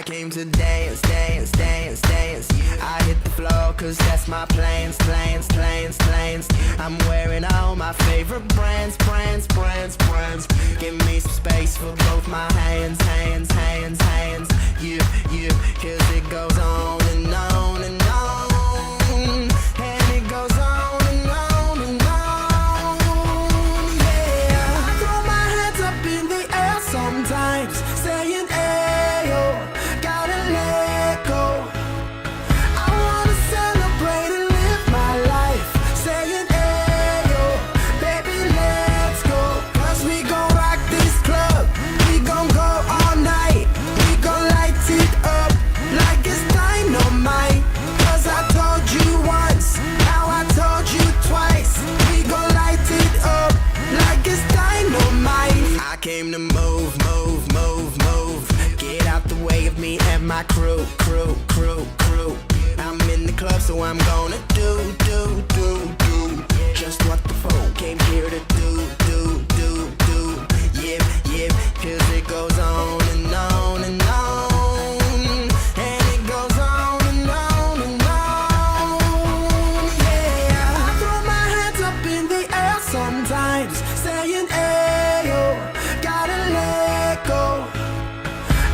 I came to dance, dance, dance, dance. I hit the floor cause that's my plans, plans, plans, plans. I'm wearing all my favorite brands, brands, brands, brands. Give me some space for both my hands, hands, hands, hands. Yeah, yeah, cause it goes on and on and on. And it goes on and on and on. Yeah, I throw my hands up in the air sometimes, saying ayo, gotta let go. I wanna celebrate and live my life, saying ayo, baby let's go. Cause we gon' rock this club, we gon' go all night. We gon' light it up like it's dynamite. Cause I told you once, now I told you twice. We gon' light it up like it's dynamite. I came to move, move, move, move. Get out the way of me and my crew, crew, crew, crew. I'm in the club so I'm gonna do just what the folk came here to do. Yeah, yeah, cause it goes on and on and on. And it goes on and on and on. Yeah, I throw my hands up in the air sometimes, saying ayo, gotta let go.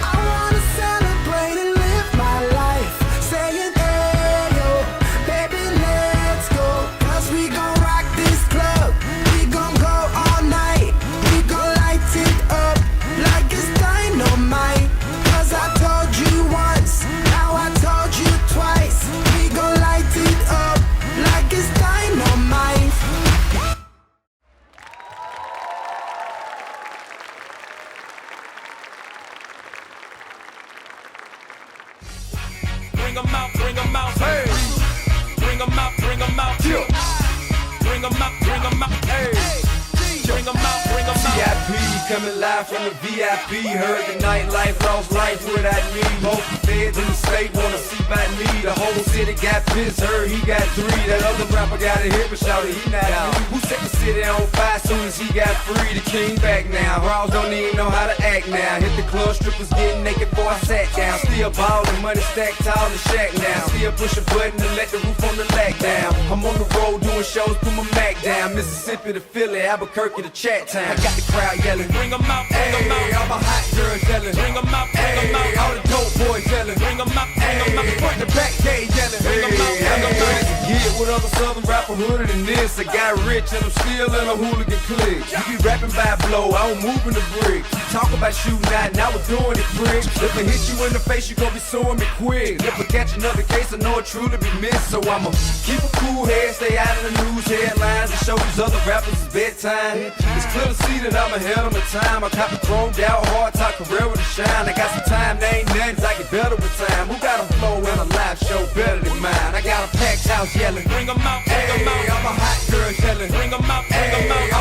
I wanna celebrate and live my life, saying ayo, baby let's go. Cause we gon' rock this club, we gon' go all night. We gon' light it up like it's dynamite. Cause I told you once, now I told you twice. We gon' light it up like it's dynamite. Bring 'em out, hey. Bring 'em out, bring 'em out, yeah. Bring 'em out, hey. Bring 'em out, bring 'em out. VIP coming live from the VIP. Heard the nightlife, lost life without me. Most feds in the state wanna see by me. The whole city got pissed, heard he got 3. That other rapper got a hit, but shouted he not out. Who set the city on fire soon as he got free? The king back now. Bros don't even know how to act now. Hit the club, strippers getting naked before I sat down. Still ballin', money stacked tall in shack now. Still push a button and let the roof on the lack down. I'm on the road doing shows, put my Mac down. Mississippi to Philly, Albuquerque to Chat Town. I got the crowd yelling, Bring 'em out, bring 'em out. all my hot girls yelling, Bring 'em out, bring 'em out. all the dope boys yelling, Bring 'em out, bring 'em out. front to back gay yelling, Bring 'em out, bring 'em out. Get with other southern rapper hooded than this. I got rich and I'm still in a hooligan clique. You be rapping by blow, I don't move in the brick. Talk about shooting out, now we're doing it prick. If I hit you in the face, you gon' be suing me quick. If I catch another case, I know it truly be missed. So I'ma keep a cool head, stay out of the news headlines, and show these other rappers it's bedtime. It's clear to see that I'm ahead of my time. I cop a chromed out, hard top career with a shine. I got some time, there ain't nothing, I get better with time. Who got a flow and a live show better than mine? I got a packed house yelling, Bring 'em out, bring 'em out. all my hot girls yelling, Bring 'em out, bring 'em out.